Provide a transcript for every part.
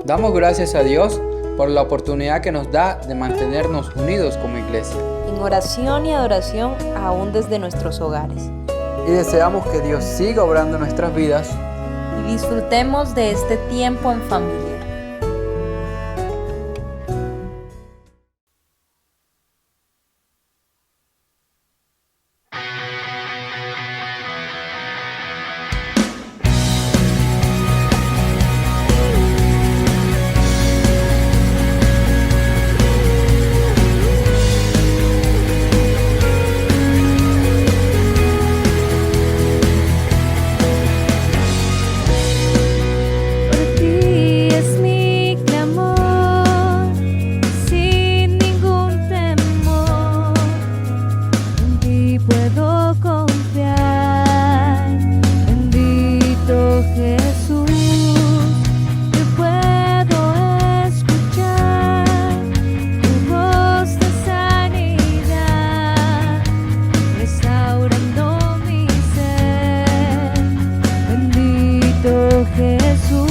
Damos gracias a Dios por la oportunidad que nos da de mantenernos unidos como iglesia. En oración y adoración aún desde nuestros hogares. Y deseamos que Dios siga obrando en nuestras vidas Y disfrutemos de este tiempo en familia. Bendito Jesús.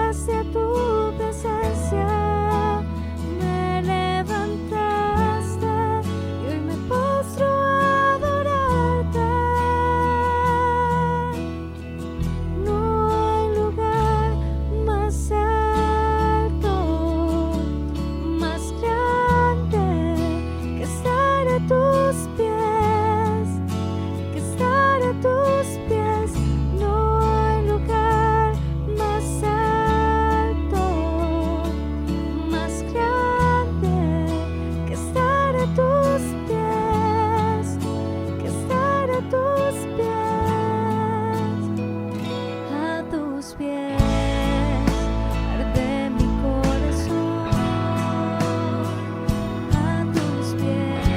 hacia tu presencia me levantaste y hoy me postro a adorarte. No hay lugar más alto, más grande que estar a tus pies, que estar a tus pies. No hay lugar más alto, más grande que estar a tus pies, que estar a tus pies, a tus pies. Arde mi corazón, a tus pies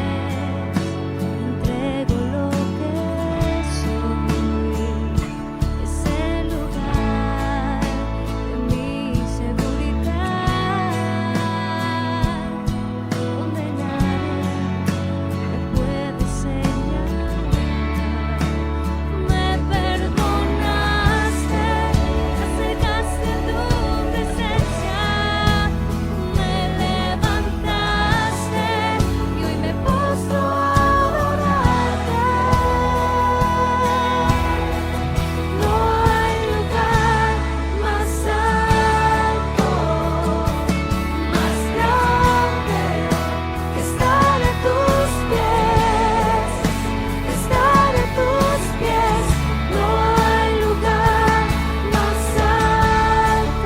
entrego lo que soy. Es el lugar de mi seguridad, donde nadie me puede señalar. Me perdonaste, acercaste a tu presencia, me levantaste y hoy me postro a adorarte. No hay lugar más alto, más grande que estar a tus pies, que estar a tus pies. No hay lugar más alto,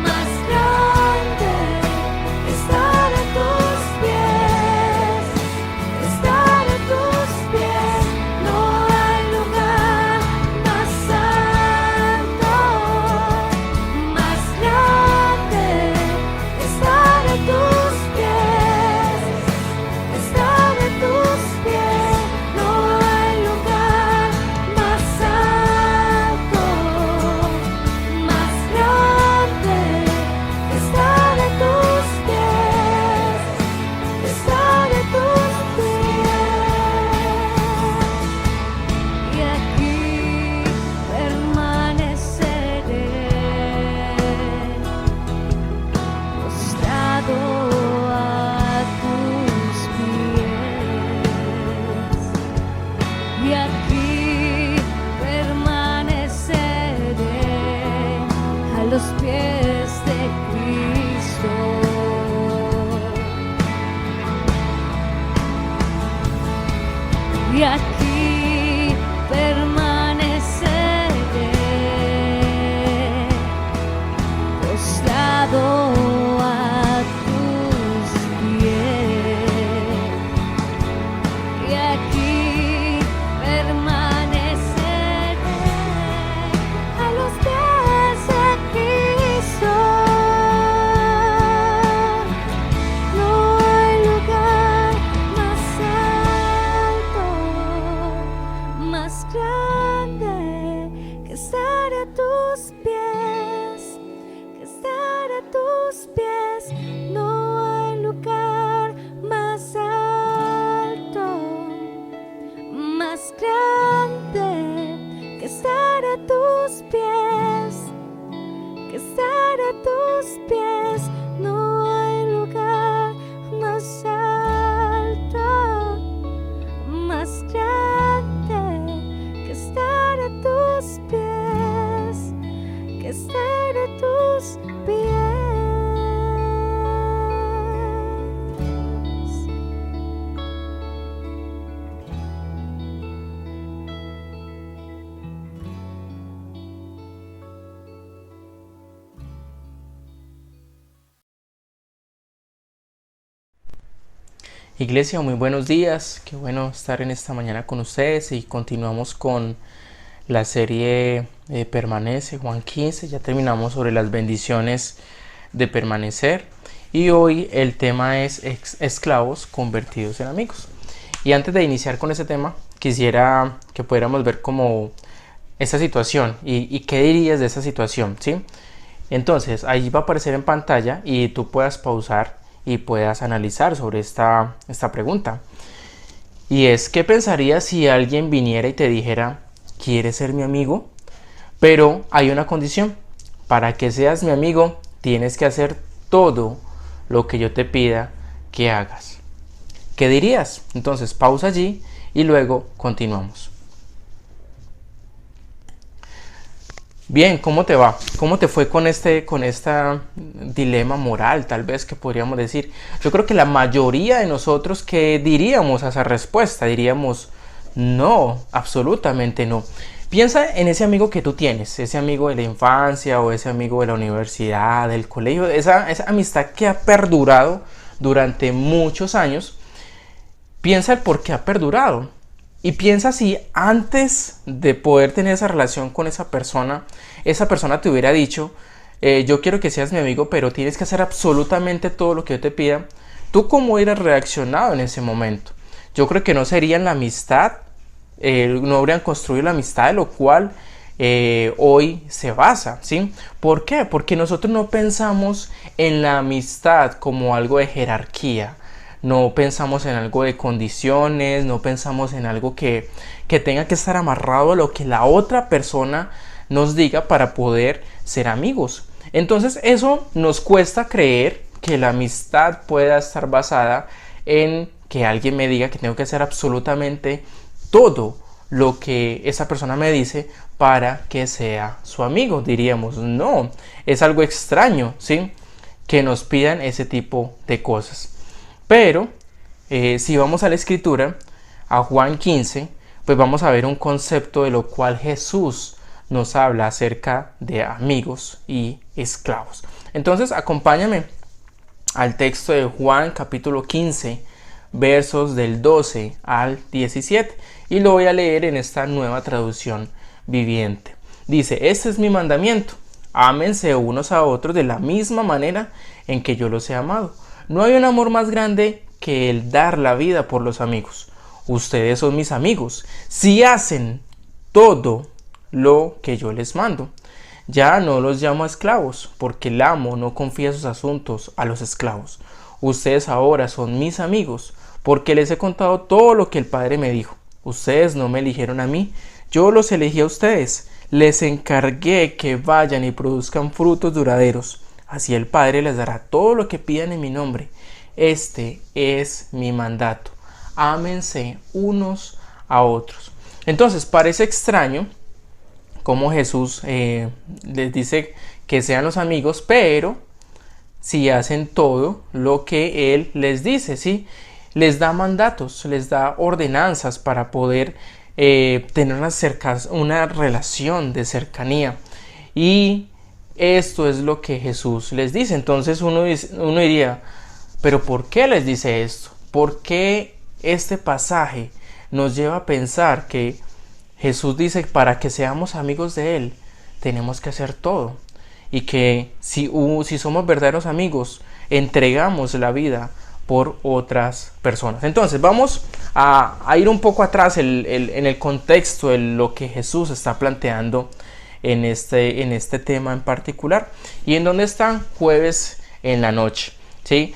más grande que estar a tus pies, que estar a tus pies. No hay lugar más alto, más grande que estar a tus pies, que estar a tus pies. No hay lugar más alto, más grande que estar a tus pies, que estar a tus pies. Y aquí permaneceré, postrado a tus pies. Y aquí permaneceré a los pies de Cristo. Y aquí permaneceré, postrado a tus pies. Y aquí permaneceré a los pies de Cristo. No hay lugar más alto, más grande que estar a tus pies, que estar a tus pies. No hay lugar más alto, más grande que estar a tus pies, que estar a tus pies. No hay lugar más alto, más grande que estar a tus pies, que estar a tus pies. Iglesia, muy buenos días, qué bueno estar en esta mañana con ustedes y continuamos con la serie Permanece, Juan 15, ya terminamos sobre las bendiciones de permanecer y hoy el tema es esclavos convertidos en amigos. Y antes de iniciar con ese tema, quisiera que pudiéramos ver como esta situación y qué dirías de esta situación, ¿sí? Entonces, ahí va a aparecer en pantalla y tú puedas pausar y puedas analizar sobre esta pregunta. Y es, ¿qué pensarías si alguien viniera y te dijera, ¿quieres ser mi amigo? Pero hay una condición, para que seas mi amigo, tienes que hacer todo lo que yo te pida que hagas. ¿Qué dirías? Entonces pausa allí y luego continuamos. Bien, ¿cómo te va? ¿Cómo te fue con esta dilema moral, tal vez que podríamos decir? Yo creo que la mayoría de nosotros, ¿qué diríamos a esa respuesta? Diríamos, no, absolutamente no. Piensa en ese amigo que tú tienes, ese amigo de la infancia o ese amigo de la universidad, del colegio, esa amistad que ha perdurado durante muchos años. Piensa el por qué ha perdurado. Y piensa si antes de poder tener esa relación con esa persona te hubiera dicho, yo quiero que seas mi amigo, pero tienes que hacer absolutamente todo lo que yo te pida. ¿Tú cómo hubieras reaccionado en ese momento? Yo creo que no serían la amistad, no habrían construido la amistad de lo cual hoy se basa, ¿sí? ¿Por qué? Porque nosotros no pensamos en la amistad como algo de jerarquía. No pensamos en algo de condiciones, no pensamos en algo que tenga que estar amarrado a lo que la otra persona nos diga para poder ser amigos. Entonces eso nos cuesta creer que la amistad pueda estar basada en que alguien me diga que tengo que hacer absolutamente todo lo que esa persona me dice para que sea su amigo. Diríamos, no, es algo extraño, ¿sí? Que nos pidan ese tipo de cosas. Pero si vamos a la escritura, a Juan 15, pues vamos a ver un concepto de lo cual Jesús nos habla acerca de amigos y esclavos. Entonces acompáñame al texto de Juan capítulo 15, versos del 12 al 17. Y lo voy a leer en esta nueva traducción viviente. Dice, este es mi mandamiento, ámense unos a otros de la misma manera en que yo los he amado. No hay un amor más grande que el dar la vida por los amigos. Ustedes son mis amigos si hacen todo lo que yo les mando. Ya no los llamo esclavos, porque el amo no confía sus asuntos a los esclavos. Ustedes ahora son mis amigos, porque les he contado todo lo que el Padre me dijo. Ustedes no me eligieron a mí, yo los elegí a ustedes. Les encargué que vayan y produzcan frutos duraderos. Así el Padre les dará todo lo que pidan en mi nombre. Este es mi mandato. Ámense unos a otros. Entonces parece extraño como Jesús les dice que sean los amigos, pero si hacen todo lo que Él les dice, ¿sí? Les da mandatos, les da ordenanzas para poder tener una relación de cercanía. Y esto es lo que Jesús les dice. Entonces uno diría, ¿pero por qué les dice esto? ¿Por qué este pasaje nos lleva a pensar que Jesús dice para que seamos amigos de Él tenemos que hacer todo? Y que si somos verdaderos amigos, entregamos la vida por otras personas. Entonces vamos a ir un poco atrás en el contexto de lo que Jesús está planteando en este tema en particular. ¿Y en dónde están? Jueves en la noche, ¿sí?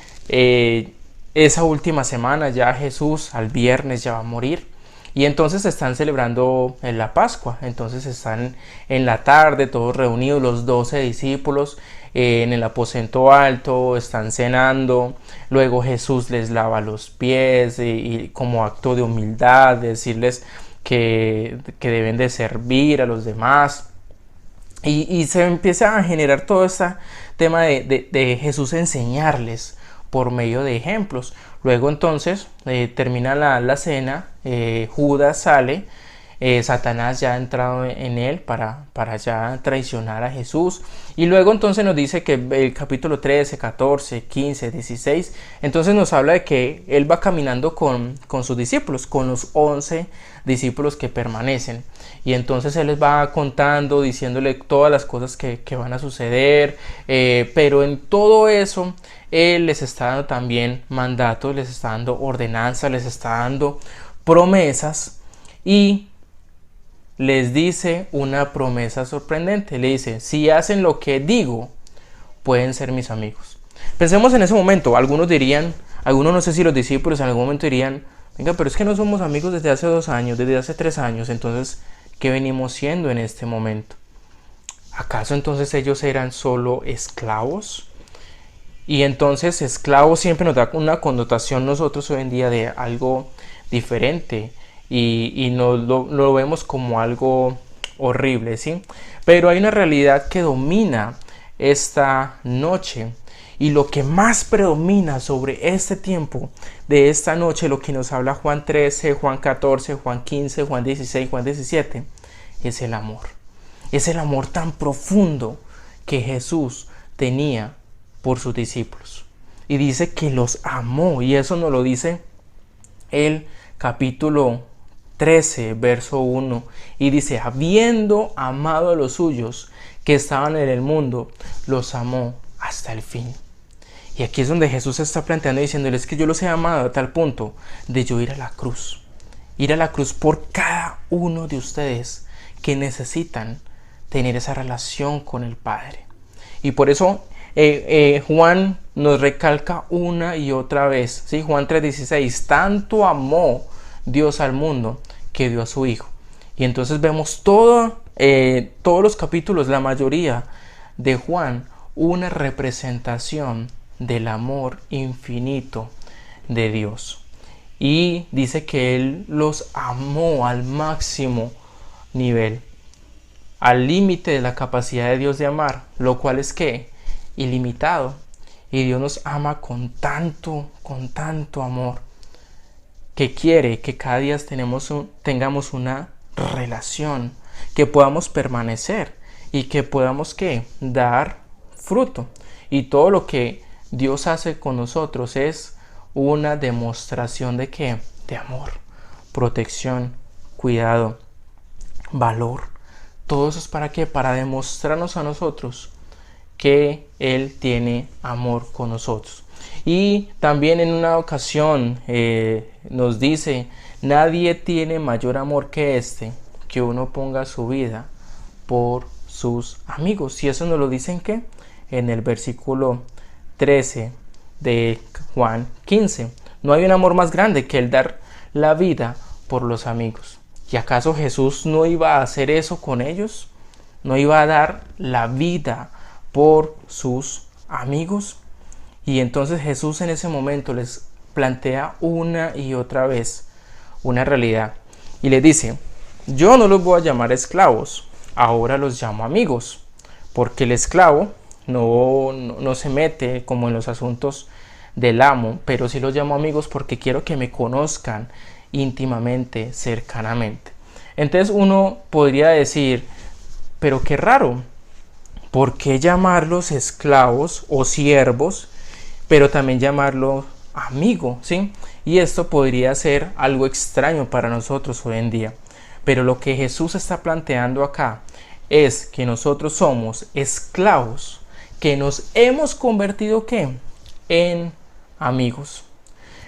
Esa última semana ya Jesús al viernes ya va a morir. Y entonces están celebrando la Pascua. Entonces están en la tarde todos reunidos, los 12 discípulos en el aposento alto, están cenando. Luego Jesús les lava los pies y como acto de humildad, decirles que deben de servir a los demás. Y se empieza a generar todo este tema de Jesús enseñarles por medio de ejemplos. Luego entonces termina la cena, Judas sale, Satanás ya ha entrado en él para ya traicionar a Jesús. Y luego entonces nos dice que el capítulo 13, 14, 15, 16, entonces nos habla de que él va caminando con sus discípulos, con los 11 discípulos que permanecen. Y entonces él les va contando, diciéndole todas las cosas que van a suceder, pero en todo eso él les está dando también mandatos, les está dando ordenanzas, les está dando promesas y les dice una promesa sorprendente. Le dice, si hacen lo que digo, pueden ser mis amigos. Pensemos en ese momento, algunos no sé si los discípulos en algún momento dirían, venga, pero es que no somos amigos desde hace 2 años, desde hace 3 años, entonces, ¿qué venimos siendo en este momento? ¿Acaso entonces ellos eran solo esclavos? Y entonces esclavo siempre nos da una connotación nosotros hoy en día de algo diferente y lo vemos como algo horrible, ¿sí? Pero hay una realidad que domina esta noche, y lo que más predomina sobre este tiempo de esta noche, lo que nos habla Juan 13, Juan 14, Juan 15, Juan 16, Juan 17, es el amor. Es el amor tan profundo que Jesús tenía por sus discípulos. Y dice que los amó, y eso nos lo dice el capítulo 13, verso 1, y dice: habiendo amado a los suyos que estaban en el mundo, los amó hasta el fin. Y aquí es donde Jesús está planteando y diciéndoles que yo los he amado a tal punto de yo ir a la cruz por cada uno de ustedes que necesitan tener esa relación con el Padre. Y por eso Juan nos recalca una y otra vez, ¿sí? Juan 3:16, tanto amó Dios al mundo que dio a su Hijo. Y entonces vemos todos los capítulos, la mayoría de Juan, una representación del amor infinito de Dios. Y dice que Él los amó al máximo nivel, al límite de la capacidad de Dios de amar, lo cual es que ilimitado. Y Dios nos ama con tanto amor, que quiere que cada día tengamos una relación, que podamos permanecer y que podamos dar fruto. Y todo lo que Dios hace con nosotros es una demostración de ¿qué? De amor, protección, cuidado, valor. Todo eso es ¿para qué? Para demostrarnos a nosotros que Él tiene amor con nosotros. Y también en una ocasión nos dice: nadie tiene mayor amor que que uno ponga su vida por sus amigos. Y eso nos lo dicen ¿qué? En el versículo 13 de Juan 15. No hay un amor más grande que el dar la vida por los amigos. ¿Y acaso Jesús no iba a hacer eso con ellos? ¿No iba a dar la vida por sus amigos? Y entonces Jesús en ese momento les plantea una y otra vez una realidad. Y les dice: yo no los voy a llamar esclavos, ahora los llamo amigos. Porque el esclavo no se mete como en los asuntos del amo, pero sí los llamo amigos porque quiero que me conozcan íntimamente, cercanamente. Entonces uno podría decir: pero qué raro, ¿por qué llamarlos esclavos o siervos, pero también llamarlos amigo? ¿Sí? Y esto podría ser algo extraño para nosotros hoy en día. Pero lo que Jesús está planteando acá es que nosotros somos esclavos, que nos hemos convertido ¿qué? En amigos.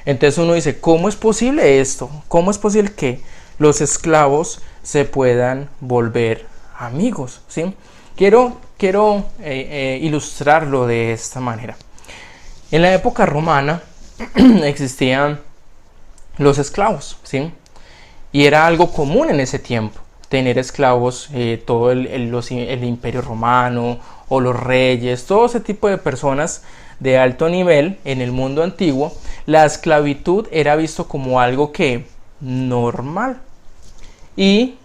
Entonces uno dice: ¿cómo es posible esto? ¿Cómo es posible que los esclavos se puedan volver amigos? ¿Sí? Quiero ilustrarlo de esta manera. En la época romana existían los esclavos, ¿sí? Y era algo común en ese tiempo tener esclavos. Todo el imperio romano o los reyes, todo ese tipo de personas de alto nivel en el mundo antiguo, la esclavitud era visto como algo que normal, y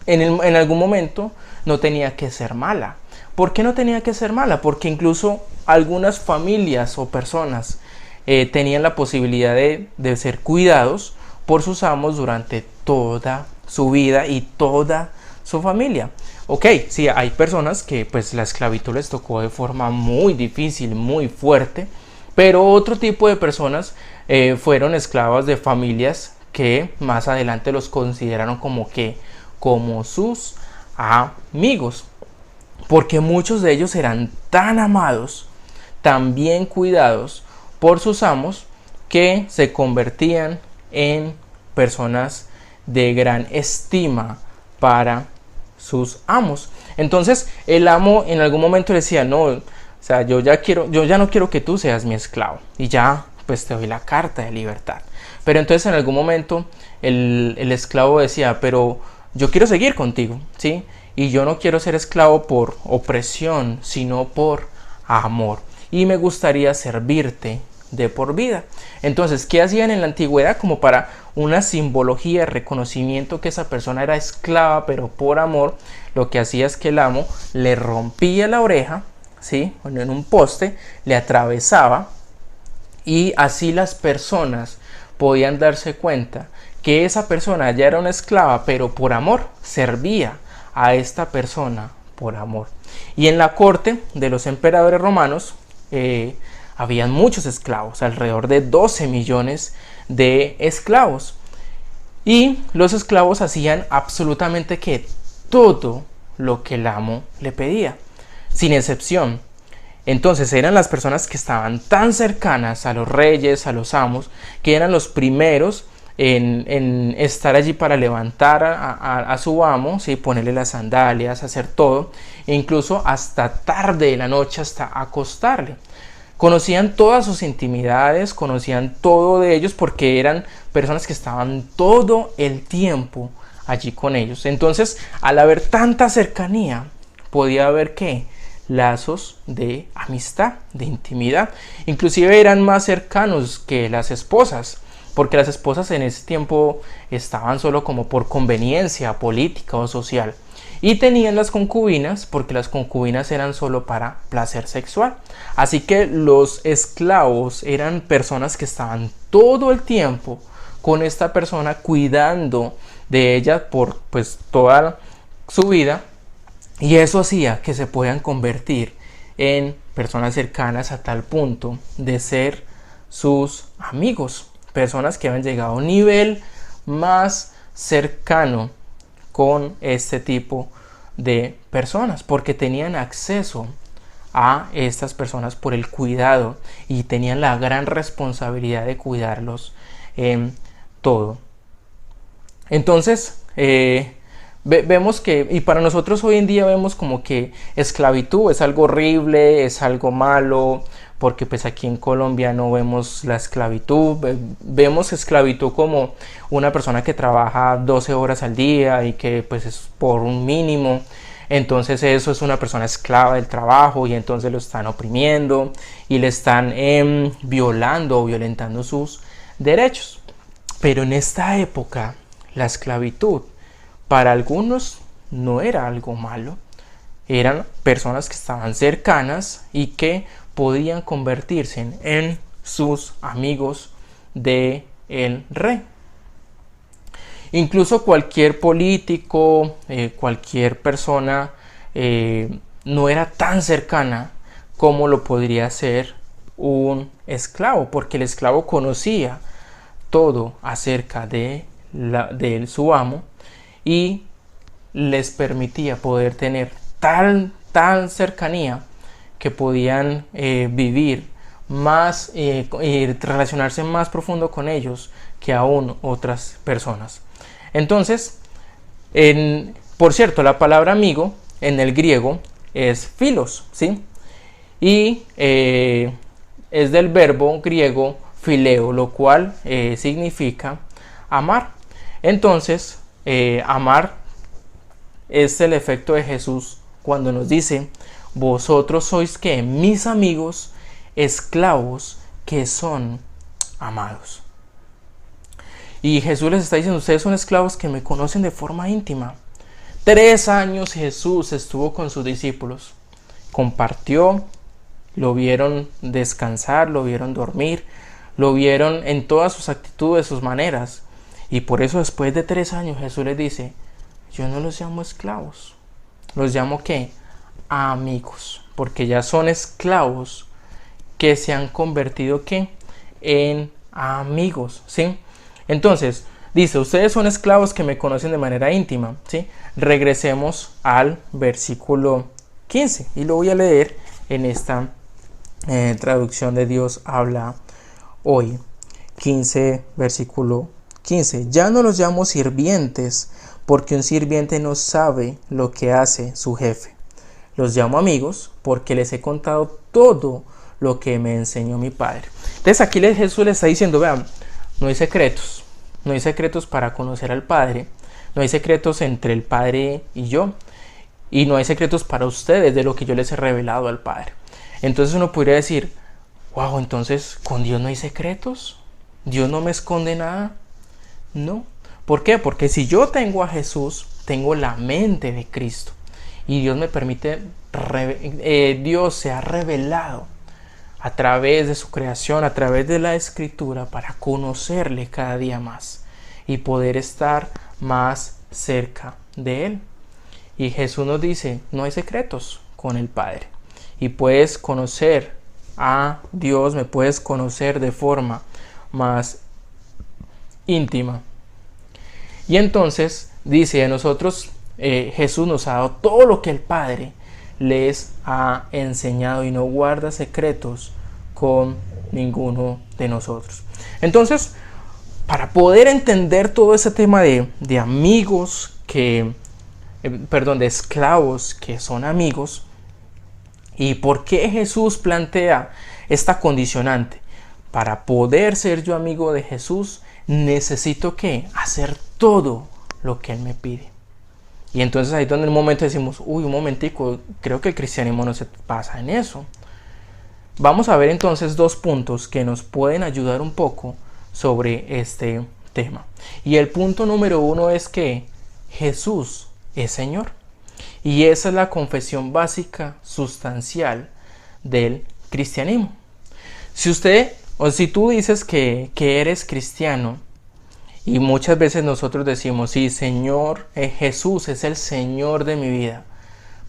en algún momento no tenía que ser mala. ¿Por qué no tenía que ser mala? Porque incluso algunas familias o personas tenían la posibilidad de ser cuidados por sus amos durante toda su vida y toda su familia. Ok, sí, hay personas que pues la esclavitud les tocó de forma muy difícil, muy fuerte, pero otro tipo de personas fueron esclavas de familias que más adelante los consideraron como sus amigos, porque muchos de ellos eran tan amados, tan bien cuidados por sus amos, que se convertían en personas de gran estima para sus amos. Entonces el amo en algún momento decía: no, o sea, yo ya no quiero que tú seas mi esclavo, y ya pues te doy la carta de libertad. Pero entonces en algún momento el esclavo decía: pero yo quiero seguir contigo, ¿sí? y yo no quiero ser esclavo por opresión, sino por amor. Y me gustaría servirte de por vida. Entonces, ¿qué hacían en la antigüedad? Como para una simbología de reconocimiento que esa persona era esclava, pero por amor, lo que hacía es que el amo le rompía la oreja, ¿sí? Bueno, en un poste, le atravesaba, y así las personas podían darse cuenta que esa persona ya era una esclava, pero por amor servía a esta persona por amor. Y en la corte de los emperadores romanos habían muchos esclavos, alrededor de 12 millones de esclavos. Y los esclavos hacían absolutamente que todo lo que el amo le pedía, sin excepción. Entonces eran las personas que estaban tan cercanas a los reyes, a los amos, que eran los primeros en estar allí para levantar a su amo, ¿sí? Ponerle las sandalias, hacer todo, e incluso hasta tarde de la noche, hasta acostarle. Conocían todas sus intimidades, conocían todo de ellos, porque eran personas que estaban todo el tiempo allí con ellos. Entonces, al haber tanta cercanía, podía haber ¿qué? Lazos de amistad, de intimidad. Inclusive eran más cercanos que las esposas, porque las esposas en ese tiempo estaban solo como por conveniencia política o social. Y tenían las concubinas, porque las concubinas eran solo para placer sexual. Así que los esclavos eran personas que estaban todo el tiempo con esta persona, cuidando de ella por pues toda su vida. Y eso hacía que se puedan convertir en personas cercanas a tal punto de ser sus amigos. Personas que habían llegado a un nivel más cercano con este tipo de personas, porque tenían acceso a estas personas por el cuidado y tenían la gran responsabilidad de cuidarlos en todo. Entonces vemos que, y para nosotros hoy en día vemos como que esclavitud es algo horrible, es algo malo, porque pues aquí en Colombia no vemos la esclavitud, vemos esclavitud como una persona que trabaja 12 horas al día y que pues es por un mínimo. Entonces eso es una persona esclava del trabajo, y entonces lo están oprimiendo y le están violando o violentando sus derechos. Pero en esta época la esclavitud para algunos no era algo malo. Eran personas que estaban cercanas y que podían convertirse en sus amigos del rey. Incluso cualquier político, cualquier persona no era tan cercana como lo podría ser un esclavo, porque el esclavo conocía todo acerca de su amo y les permitía poder tener tal cercanía que podían vivir más y relacionarse más profundo con ellos que aún otras personas. Entonces, por cierto, la palabra amigo en el griego es philos, ¿sí? Y es del verbo griego phileo, lo cual significa amar. Entonces, amar es el efecto de Jesús cuando nos dice: vosotros sois que mis amigos, esclavos que son amados. Y Jesús les está diciendo: ustedes son esclavos que me conocen de forma íntima. 3 años Jesús estuvo con sus discípulos, compartió, lo vieron descansar, lo vieron dormir, lo vieron en todas sus actitudes, sus maneras. Y por eso después de 3 años Jesús les dice: yo no los llamo esclavos, los llamo ¿qué? Amigos, porque ya son esclavos que se han convertido ¿qué? En amigos, ¿sí? Entonces dice: ustedes son esclavos que me conocen de manera íntima, ¿sí? Regresemos al versículo 15 y lo voy a leer en esta traducción de Dios habla hoy. 15, versículo 15. Ya no los llamo sirvientes, porque un sirviente no sabe lo que hace su jefe. Los llamo amigos, porque les he contado todo lo que me enseñó mi Padre. Entonces aquí Jesús le está diciendo: vean, no hay secretos. No hay secretos para conocer al Padre. No hay secretos entre el Padre y yo. y no hay secretos para ustedes de lo que yo les he revelado al Padre. Entonces uno podría decir, wow, entonces con Dios no hay secretos, Dios no me esconde nada. No. ¿Por qué? Porque si yo tengo a Jesús, tengo la mente de Cristo y Dios me permite, Dios se ha revelado a través de su creación, a través de la Escritura, para conocerle cada día más y poder estar más cerca de Él. Y Jesús nos dice, no hay secretos con el Padre. Y puedes conocer a Dios, me puedes conocer de forma más íntima. Y entonces dice a nosotros, Jesús nos ha dado todo lo que el Padre les ha enseñado y no guarda secretos con ninguno de nosotros. Entonces, para poder entender todo ese tema de amigos de esclavos que son amigos, y por qué Jesús plantea esta condicionante: para poder ser yo amigo de Jesús, necesito que hacer todo lo que Él me pide. Y entonces ahí es donde en un momento decimos, uy, un momentico, creo que el cristianismo no se pasa en eso. Vamos a ver entonces dos puntos que nos pueden ayudar un poco sobre este tema. Y el punto número 1 es que Jesús es Señor. Y esa es la confesión básica, sustancial del cristianismo. Si tú dices que eres cristiano, y muchas veces nosotros decimos, sí, Señor, Jesús es el Señor de mi vida,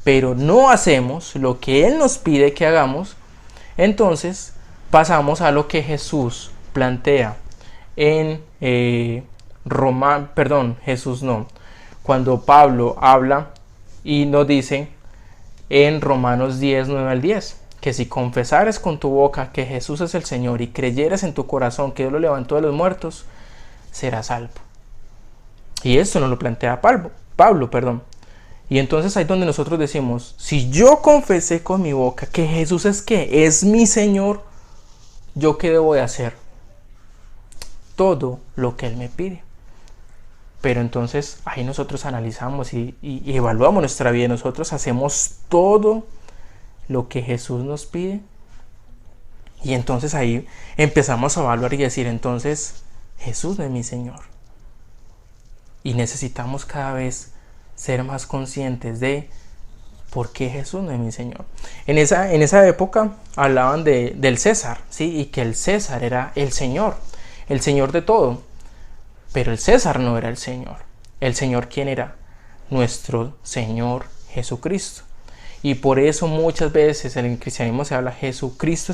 pero no hacemos lo que Él nos pide que hagamos, entonces pasamos a lo que Jesús plantea en cuando Pablo habla y nos dice en Romanos 10, 9 al 10, que si confesares con tu boca que Jesús es el Señor y creyeres en tu corazón que Dios lo levantó de los muertos, serás salvo. Y esto nos lo plantea Pablo. Y entonces ahí es donde nosotros decimos, si yo confesé con mi boca que Jesús es mi Señor, ¿yo qué debo de hacer? Todo lo que Él me pide. Pero entonces ahí nosotros analizamos y evaluamos nuestra vida. Nosotros hacemos todo lo que Jesús nos pide. Y entonces ahí empezamos a evaluar y decir, entonces Jesús no es mi Señor. Y necesitamos cada vez ser más conscientes de por qué Jesús no es mi Señor. En esa época hablaban del César, ¿sí? Y que el César era el Señor de todo. Pero el César no era el Señor. El Señor, ¿quién era? Nuestro Señor Jesucristo. Y por eso muchas veces en el cristianismo se habla, Jesucristo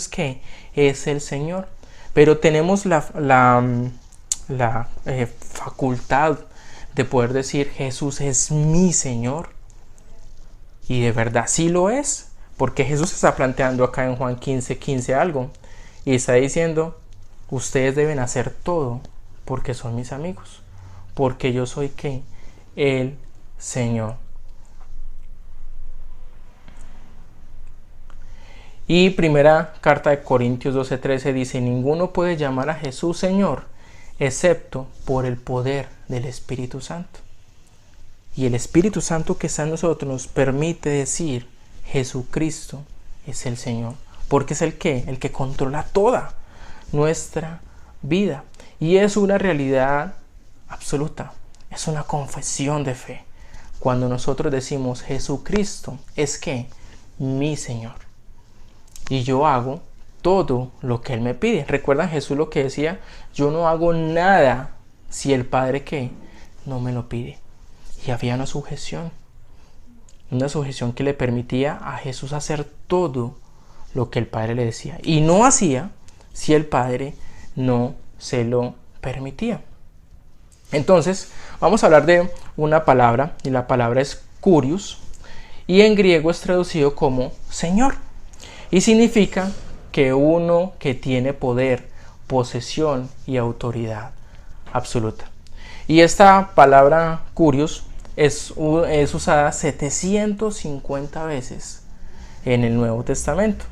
es el Señor. Pero tenemos la facultad de poder decir, Jesús es mi Señor. Y de verdad sí lo es. Porque Jesús está planteando acá en Juan 15 algo. Y está diciendo, ustedes deben hacer todo porque son mis amigos, porque yo soy el Señor. Y primera carta de Corintios 12:13 dice, ninguno puede llamar a Jesús Señor excepto por el poder del Espíritu Santo. Y el Espíritu Santo que está en nosotros nos permite decir, Jesucristo es el Señor, porque es el que controla toda nuestra vida. Y es una realidad absoluta, es una confesión de fe. Cuando nosotros decimos Jesucristo es mi Señor. Y yo hago todo lo que Él me pide. ¿Recuerdan Jesús lo que decía? Yo no hago nada si el Padre no me lo pide. Y había una sujeción que le permitía a Jesús hacer todo lo que el Padre le decía. Y no hacía si el Padre no se lo permitía. Entonces vamos a hablar de una palabra, y la palabra es kurios, y en griego es traducido como Señor, y significa que uno que tiene poder, posesión y autoridad absoluta. Y esta palabra kurios es usada 750 veces en el Nuevo Testamento,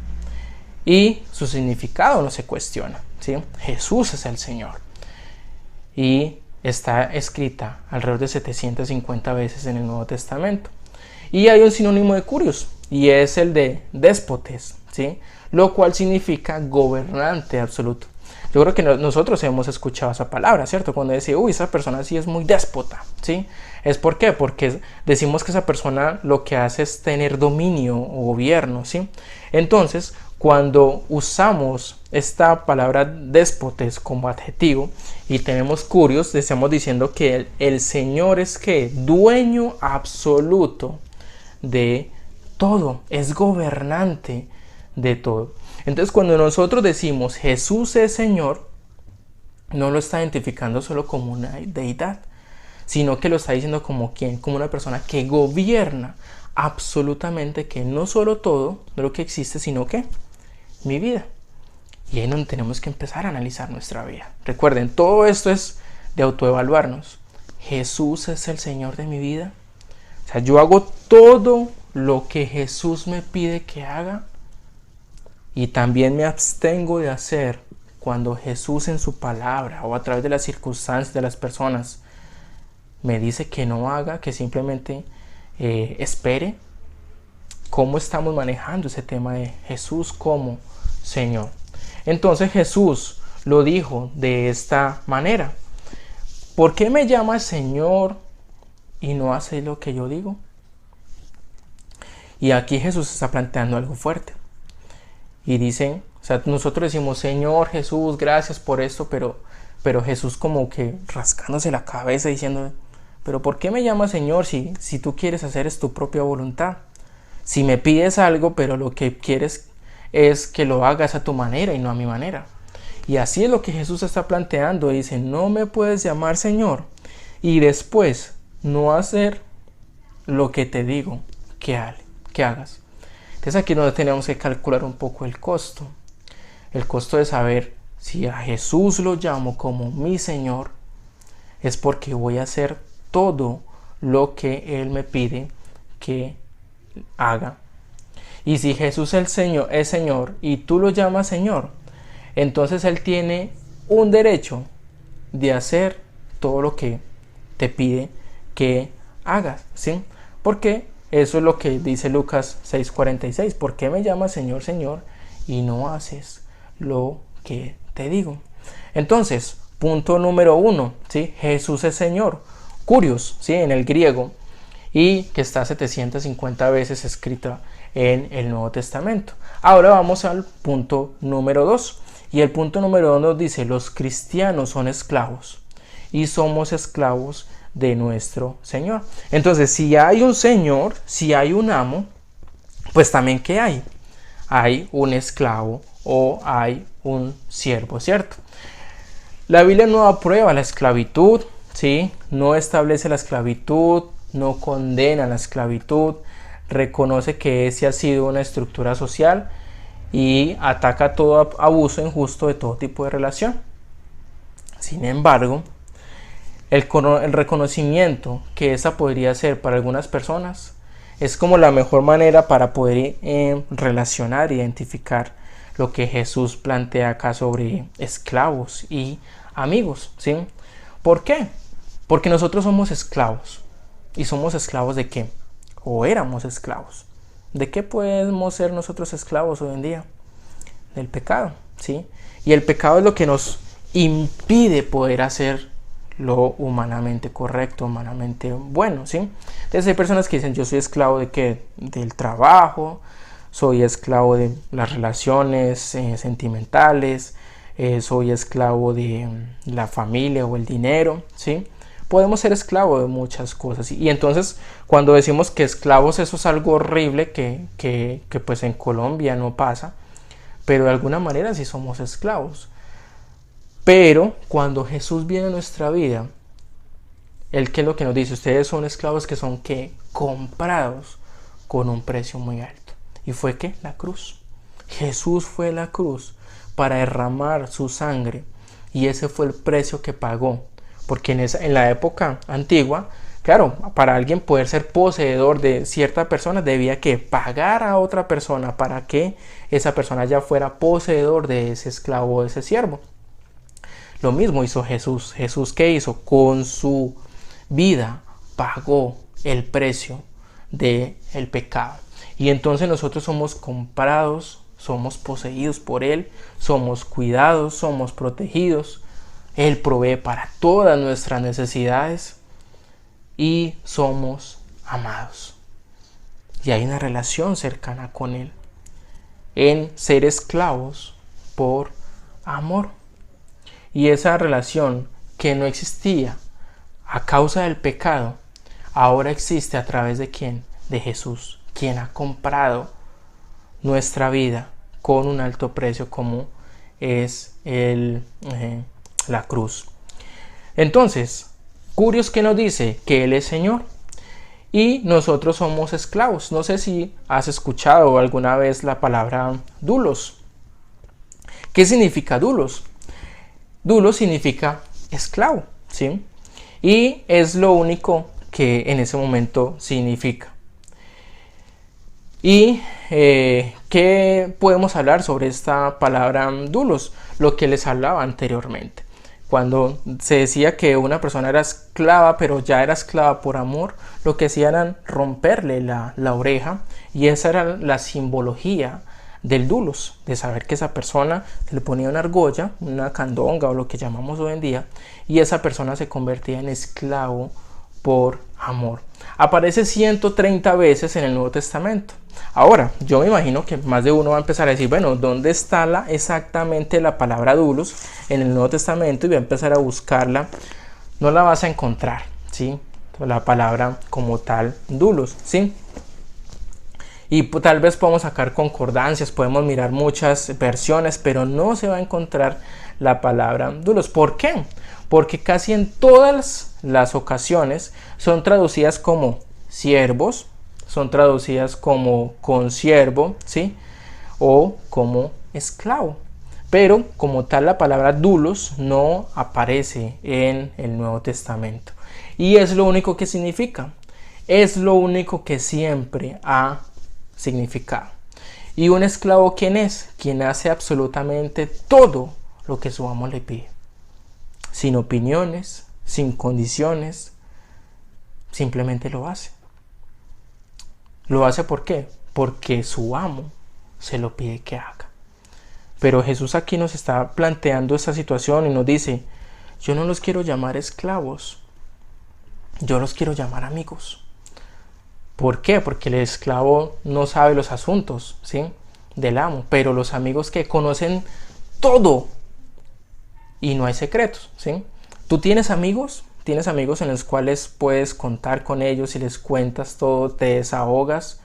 y su significado no se cuestiona, ¿sí? Jesús es el Señor, y está escrita alrededor de 750 veces en el Nuevo Testamento. Y hay un sinónimo de curios, y es el de déspotes, ¿sí? Lo cual significa gobernante absoluto. Yo creo que nosotros hemos escuchado esa palabra, ¿cierto? Cuando decimos, uy, esa persona sí es muy déspota, ¿sí? ¿Es por qué? Porque decimos que esa persona lo que hace es tener dominio o gobierno, ¿sí? Entonces, cuando usamos esta palabra déspotes como adjetivo y tenemos curios, estamos diciendo que el Señor es que dueño absoluto de todo, es gobernante de todo. Entonces, cuando nosotros decimos Jesús es Señor, no lo está identificando solo como una deidad, sino que lo está diciendo como quien, como una persona que gobierna absolutamente, que no solo todo de lo que existe, sino que mi vida. Y ahí es donde tenemos que empezar a analizar nuestra vida. Recuerden, todo esto es de autoevaluarnos. Jesús es el Señor de mi vida. O sea, yo hago todo lo que Jesús me pide que haga. Y también me abstengo de hacer cuando Jesús en su palabra o a través de las circunstancias de las personas me dice que no haga, que simplemente espere. ¿Cómo estamos manejando ese tema de Jesús como Señor? Entonces Jesús lo dijo de esta manera: ¿por qué me llamas Señor y no haces lo que yo digo? Y aquí Jesús está planteando algo fuerte. Y dicen, o sea, nosotros decimos, Señor Jesús, gracias por esto, pero Jesús como que rascándose la cabeza diciendo, pero ¿por qué me llamas Señor si tú quieres hacer es tu propia voluntad? Si me pides algo, pero lo que quieres es que lo hagas a tu manera y no a mi manera. Y así es lo que Jesús está planteando. Dice, no me puedes llamar Señor y después no hacer lo que te digo que hagas. Entonces aquí es donde tenemos que calcular un poco el costo. El costo de saber si a Jesús lo llamo como mi Señor, es porque voy a hacer todo lo que Él me pide que haga. Y si Jesús es Señor y tú lo llamas Señor, entonces Él tiene un derecho de hacer todo lo que te pide que hagas, ¿sí? Porque eso es lo que dice Lucas 6:46. ¿Por qué me llamas Señor, Señor y no haces lo que te digo? Entonces, punto número 1, ¿sí? Jesús es Señor. Curios, ¿sí? En el griego, y que está 750 veces escrita en el Nuevo Testamento. Ahora vamos al punto número 2. Y el punto número 2 nos dice, los cristianos son esclavos y somos esclavos de nuestro Señor. Entonces, si hay un Señor, si hay un amo, pues también ¿qué hay? Hay un esclavo o hay un siervo, ¿cierto? La Biblia no aprueba la esclavitud, ¿sí? No establece la esclavitud, no condena la esclavitud, reconoce que ese ha sido una estructura social y ataca todo abuso injusto de todo tipo de relación. Sin embargo, el reconocimiento que esa podría ser para algunas personas es como la mejor manera para poder relacionar, identificar lo que Jesús plantea acá sobre esclavos y amigos, ¿sí? ¿Por qué? Porque nosotros somos esclavos. ¿Y somos esclavos de qué? ¿O éramos esclavos? ¿De qué podemos ser nosotros esclavos hoy en día? Del pecado, ¿sí? Y el pecado es lo que nos impide poder hacer lo humanamente correcto, humanamente bueno, ¿sí? Entonces hay personas que dicen, yo soy esclavo de ¿qué? Del trabajo, soy esclavo de las relaciones sentimentales, soy esclavo de la familia o el dinero, ¿sí? Podemos ser esclavos de muchas cosas. Y entonces cuando decimos que esclavos, eso es algo horrible que pues en Colombia no pasa, pero de alguna manera sí somos esclavos. Pero cuando Jesús viene a nuestra vida, Él ¿qué es lo que nos dice? Ustedes son esclavos que son ¿qué? Comprados con un precio muy alto. ¿Y fue qué? La cruz. Jesús fue a la cruz para derramar su sangre y ese fue el precio que pagó. Porque en la época antigua, claro, para alguien poder ser poseedor de cierta persona debía que pagar a otra persona para que esa persona ya fuera poseedor de ese esclavo o de ese siervo. Lo mismo hizo Jesús. Jesús ¿qué hizo? Con su vida pagó el precio del pecado. Y entonces nosotros somos comprados, somos poseídos por Él, somos cuidados, somos protegidos. Él provee para todas nuestras necesidades y somos amados. Y hay una relación cercana con Él en ser esclavos por amor. Y esa relación que no existía a causa del pecado, ahora existe a través de ¿quién? De Jesús, quien ha comprado nuestra vida con un alto precio como es la cruz. Entonces, Curios que nos dice que Él es Señor y nosotros somos esclavos. No sé si has escuchado alguna vez la palabra dulos. ¿Qué significa dulos? Dulos significa esclavo, ¿sí? Y es lo único que en ese momento significa. ¿Y qué podemos hablar sobre esta palabra dulos? Lo que les hablaba anteriormente. Cuando se decía que una persona era esclava, pero ya era esclava por amor, lo que hacían era romperle la oreja, y esa era la simbología del dulos, de saber que esa persona se le ponía una argolla, una candonga o lo que llamamos hoy en día, y esa persona se convertía en esclavo por amor. Aparece 130 veces en el Nuevo Testamento. Ahora, yo me imagino que más de uno va a empezar a decir, bueno, ¿dónde está exactamente la palabra dulos en el Nuevo Testamento? Y va a empezar a buscarla. No la vas a encontrar, ¿sí? La palabra como tal, dulos, ¿sí? Y tal vez podemos sacar concordancias, podemos mirar muchas versiones, pero no se va a encontrar la palabra dulos. ¿Por qué? Porque casi en todas las ocasiones son traducidas como siervos, son traducidas como consiervo, ¿sí? O como esclavo. Pero como tal la palabra dulos no aparece en el Nuevo Testamento. Y es lo único que significa. Es lo único que siempre ha significado. ¿Y un esclavo quién es? Quien hace absolutamente todo lo que su amo le pide. Sin opiniones, sin condiciones, simplemente lo hace. ¿Lo hace por qué? Porque su amo se lo pide que haga. Pero Jesús aquí nos está planteando esta situación y nos dice, yo no los quiero llamar esclavos, yo los quiero llamar amigos. ¿Por qué? Porque el esclavo no sabe los asuntos, ¿sí? Del amo, pero los amigos que conocen todo y no hay secretos, ¿sí? ¿Tú tienes amigos? Tienes amigos en los cuales puedes contar con ellos y les cuentas todo, te desahogas,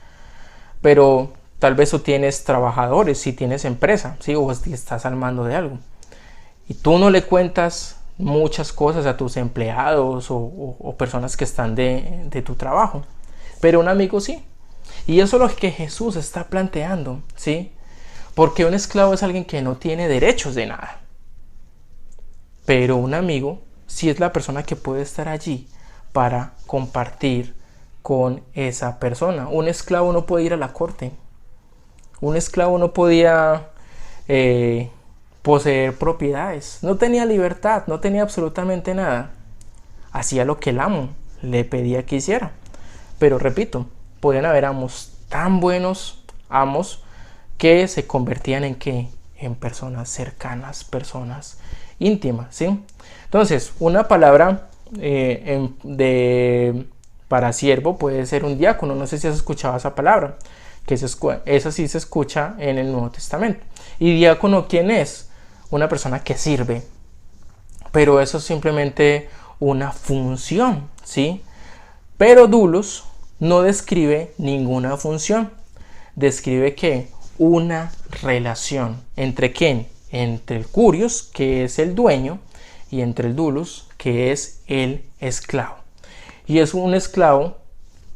pero tal vez tú tienes trabajadores, si tienes empresa, ¿sí? O si estás al mando de algo y tú no le cuentas muchas cosas a tus empleados o personas que están de tu trabajo, pero un amigo sí. Y eso es lo que Jesús está planteando, ¿sí? Porque un esclavo es alguien que no tiene derechos de nada, pero un amigo sí es la persona que puede estar allí para compartir con esa persona. Un esclavo no puede ir a la corte. Un esclavo no podía poseer propiedades. No tenía libertad, no tenía absolutamente nada. Hacía lo que el amo le pedía que hiciera. Pero repito, podían haber amos tan buenos, amos, que se convertían en ¿qué? En personas cercanas, personas íntimas, ¿sí? Entonces, una palabra para siervo puede ser un diácono. No sé si has escuchado esa palabra, que esa sí se escucha en el Nuevo Testamento. ¿Y diácono quién es? Una persona que sirve. Pero eso es simplemente una función, ¿sí? Pero dulos no describe ninguna función. Describe que una relación. ¿Entre quién? Entre el curios, que es el dueño, y entre el dulos, que es el esclavo. Y es un esclavo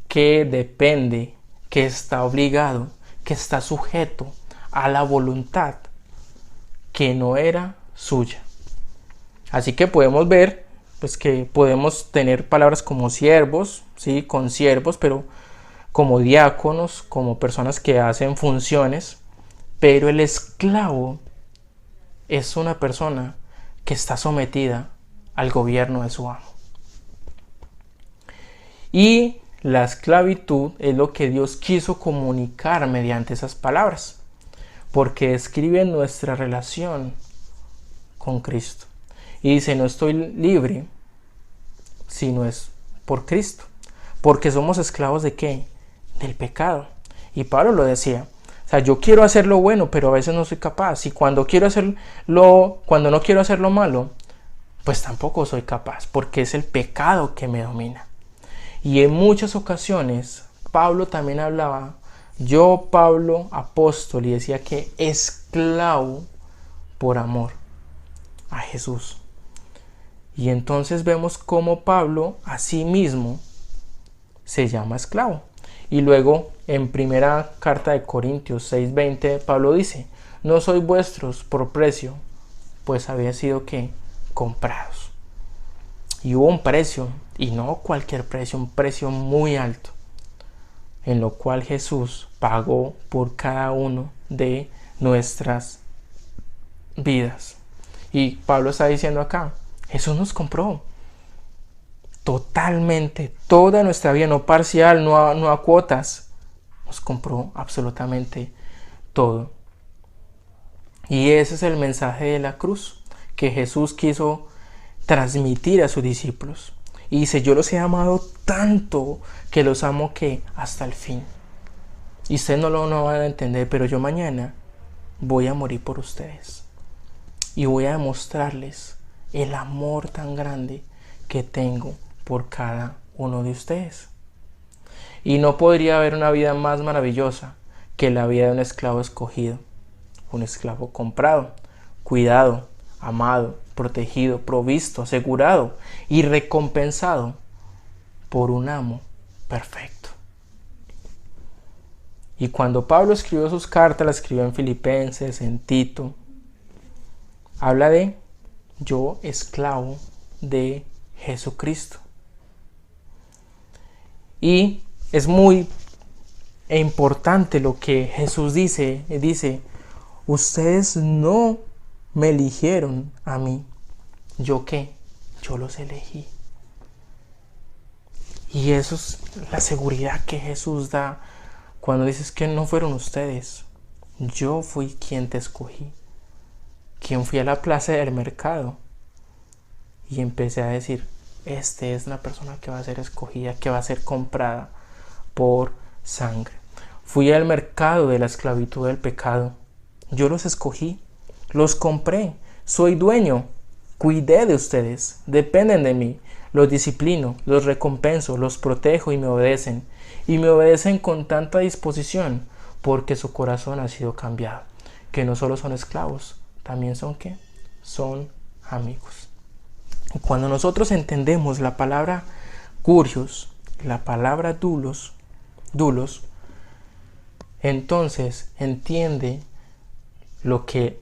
que depende, que está obligado, que está sujeto a la voluntad que no era suya. Así que podemos ver pues que podemos tener palabras como siervos, ¿sí? Consiervos, pero como diáconos, como personas que hacen funciones, pero el esclavo es una persona que está sometida al gobierno de su amo. Y la esclavitud es lo que Dios quiso comunicar mediante esas palabras, porque describe nuestra relación con Cristo. Y dice, no estoy libre si no es por Cristo, porque somos esclavos ¿de qué? Del pecado. Y Pablo lo decía, o sea, yo quiero hacer lo bueno, pero a veces no soy capaz, y cuando no quiero hacer lo malo, pues tampoco soy capaz, porque es el pecado que me domina. Y en muchas ocasiones Pablo también hablaba, yo Pablo apóstol, y decía que esclavo por amor a Jesús. Y entonces vemos cómo Pablo a sí mismo se llama esclavo. Y luego en primera carta de Corintios 6:20 Pablo dice, no sois vuestros por precio, pues había sido ¿qué? Comprados. Y hubo un precio, y no cualquier precio, un precio muy alto, en lo cual Jesús pagó por cada uno de nuestras vidas. Y Pablo está diciendo acá, Jesús nos compró totalmente, toda nuestra vida, no parcial, no a cuotas, nos compró absolutamente todo. Y ese es el mensaje de la cruz que Jesús quiso transmitir a sus discípulos. Y dice, yo los he amado tanto que los amo que hasta el fin. Y ustedes no van a entender, pero yo mañana voy a morir por ustedes. Y voy a demostrarles el amor tan grande que tengo por cada uno de ustedes. Y no podría haber una vida más maravillosa que la vida de un esclavo escogido, un esclavo comprado, cuidado, amado, protegido, provisto, asegurado y recompensado por un amo perfecto. Y cuando Pablo escribió sus cartas, las escribió en Filipenses, en Tito, habla de yo esclavo de Jesucristo. Y es muy importante lo que Jesús dice, ustedes no me eligieron a mí. ¿Yo qué? Yo los elegí. Y eso es la seguridad que Jesús da cuando dices que no fueron ustedes. Yo fui quien te escogí. Quien fui a la plaza del mercado y empecé a decir, este es la persona que va a ser escogida, que va a ser comprada por sangre. Fui al mercado de la esclavitud del pecado. Yo los escogí, los compré, soy dueño, cuidé de ustedes, dependen de mí, los disciplino, los recompenso, los protejo y me obedecen. Y me obedecen con tanta disposición porque su corazón ha sido cambiado. Que no solo son esclavos, también son ¿qué? Son amigos. Y cuando nosotros entendemos la palabra curios, la palabra dulos, entonces entiende lo que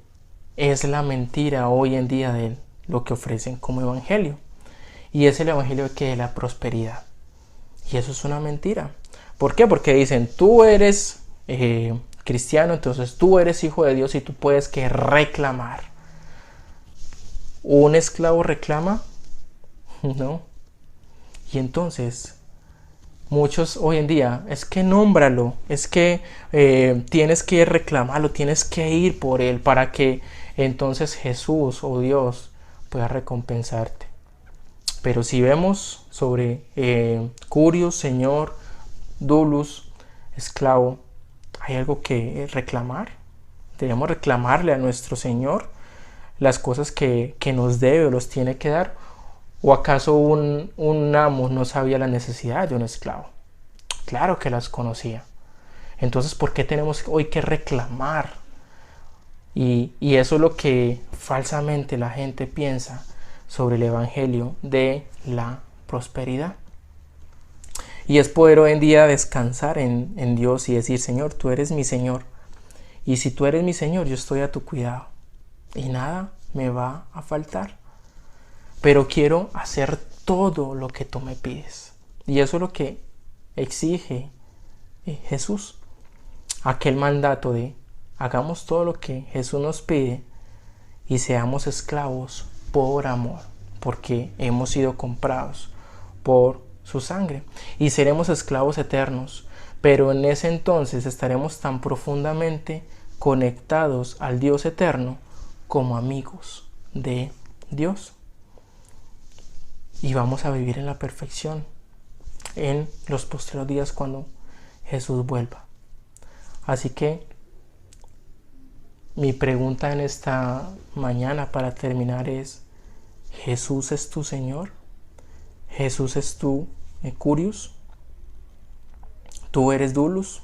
es la mentira hoy en día de lo que ofrecen como evangelio. Y es el evangelio que es la prosperidad. Y eso es una mentira. ¿Por qué? Porque dicen, tú eres cristiano, entonces tú eres hijo de Dios y tú puedes que reclamar. ¿Un esclavo reclama? No. Y entonces muchos hoy en día, es que nómbralo, es que tienes que reclamarlo, tienes que ir por él para que entonces Jesús o Dios pueda recompensarte. Pero si vemos sobre curios, señor, doulos, esclavo, hay algo que reclamar. Debemos reclamarle a nuestro Señor las cosas que nos debe o los tiene que dar. ¿O acaso un amo no sabía la necesidad de un esclavo? Claro que las conocía. Entonces, ¿por qué tenemos hoy que reclamar? Y eso es lo que falsamente la gente piensa sobre el evangelio de la prosperidad. Y es poder hoy en día descansar en Dios y decir, Señor, tú eres mi Señor. Y si tú eres mi Señor, yo estoy a tu cuidado. Y nada me va a faltar. Pero quiero hacer todo lo que tú me pides. Y eso es lo que exige Jesús. Aquel mandato de hagamos todo lo que Jesús nos pide y seamos esclavos por amor. Porque hemos sido comprados por su sangre y seremos esclavos eternos, pero en ese entonces estaremos tan profundamente conectados al Dios eterno como amigos de Dios. Y vamos a vivir en la perfección en los posteriores días cuando Jesús vuelva. Así que mi pregunta en esta mañana para terminar es: ¿Jesús es tu Señor? ¿Jesús es tu Curious? ¿Tú eres Dulus?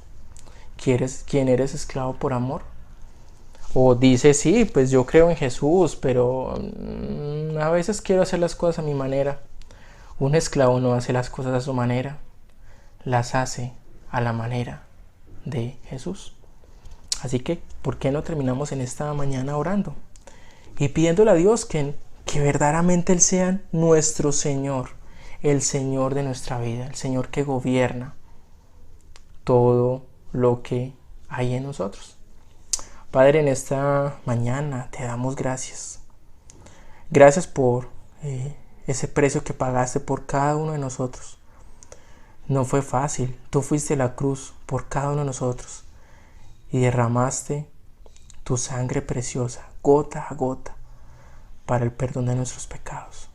¿Quién eres esclavo por amor? O dices, sí, pues yo creo en Jesús, pero a veces quiero hacer las cosas a mi manera. Un esclavo no hace las cosas a su manera, las hace a la manera de Jesús. Así que, ¿por qué no terminamos en esta mañana orando y pidiéndole a Dios que verdaderamente Él sea nuestro Señor, el Señor de nuestra vida, el Señor que gobierna todo lo que hay en nosotros? Padre, en esta mañana te damos gracias. Gracias por ese precio que pagaste por cada uno de nosotros. No fue fácil. Tú fuiste a la cruz por cada uno de nosotros y derramaste tu sangre preciosa, gota a gota, para el perdón de nuestros pecados.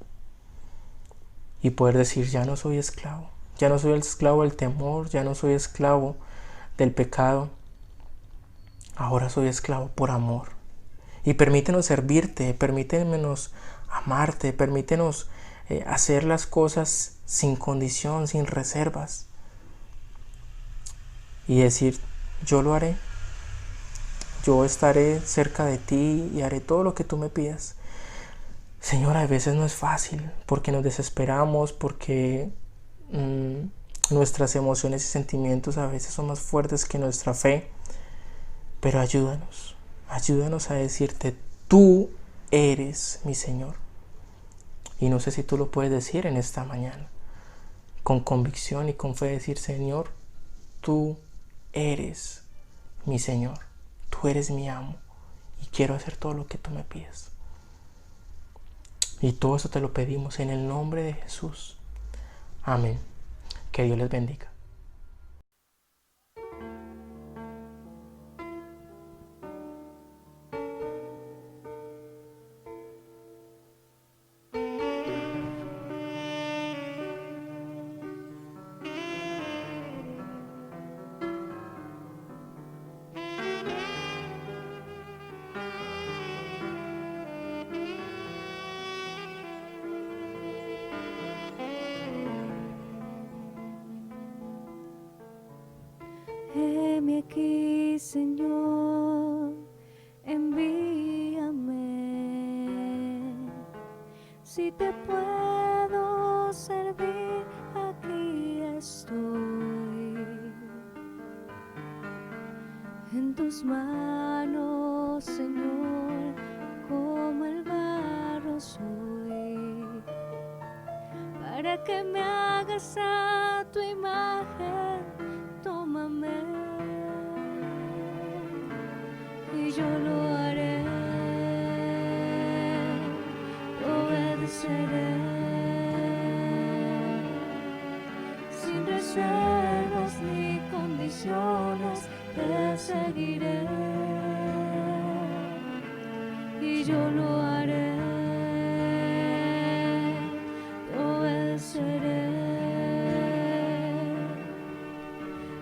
Y poder decir, ya no soy esclavo. Ya no soy el esclavo del temor, ya no soy esclavo del pecado. Ahora soy esclavo por amor. Y permítenos servirte, permítenos amarte, permítenos hacer las cosas sin condición, sin reservas. Y decir, yo lo haré. Yo estaré cerca de ti y haré todo lo que tú me pidas. Señor, a veces no es fácil porque nos desesperamos, porque nuestras emociones y sentimientos a veces son más fuertes que nuestra fe. Pero ayúdanos a decirte, tú eres mi Señor. Y no sé si tú lo puedes decir en esta mañana, con convicción y con fe, decir, Señor, tú eres mi Señor, tú eres mi amo y quiero hacer todo lo que tú me pides. Y todo eso te lo pedimos en el nombre de Jesús. Amén. Que Dios les bendiga. Heme aquí, Señor, envíame. Si te puedo servir, aquí estoy. En tus manos, Señor, como el barro soy, para que me hagas a tu imagen. Tómame y yo lo haré, obedeceré, sin reservas ni condiciones, te seguiré y yo lo haré, obedeceré.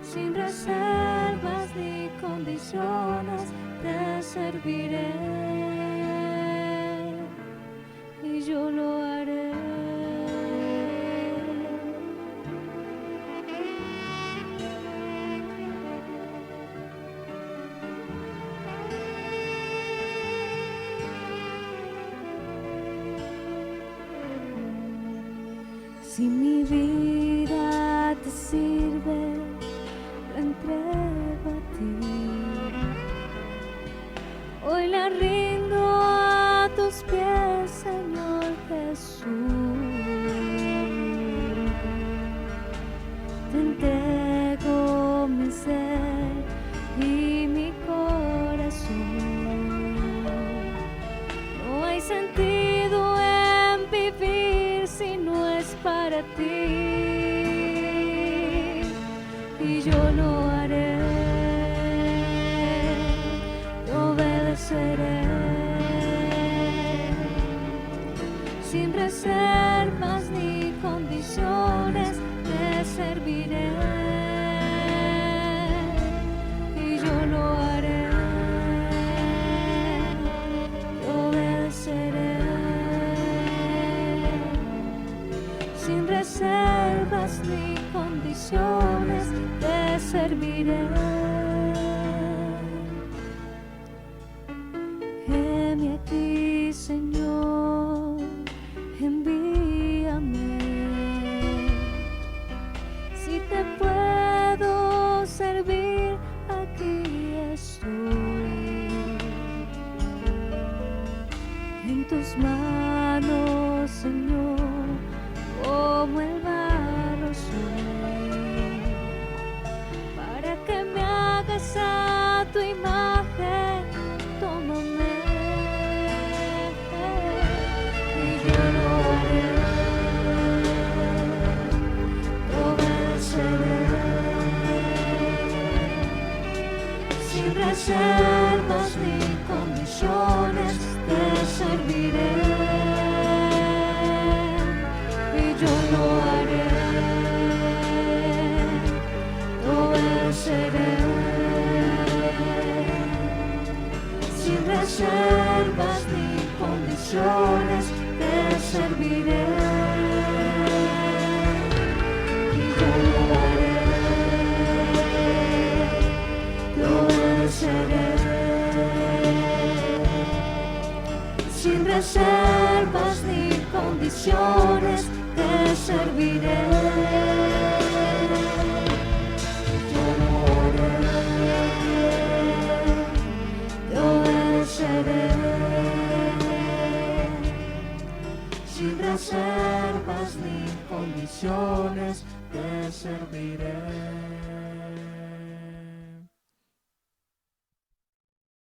Sin reservas ni condiciones, te serviré y yo lo haré. Si mi vida te sirve, la entrego a ti. Hoy la rindo a tus pies, Señor Jesús. Te entrego mi ser y mi corazón. No hay sentido en vivir si no es para ti. condiciones te serviré. Heme aquí, Señor, envíame. Si te puedo servir, aquí estoy. En tus manos, Señor, como el barro soy, para que me hagas a tu imagen. Tómame y yo lo haré, lo venceré. Sin reservas ni condiciones te serviré, y yo lo haré, lo venceré. Sin reservas ni condiciones te serviré, y yo lo haré, lo venceré. Sin reservas ni condiciones te serviré, yo lo haré, lo venceré. Sin reservas ni condiciones te serviré.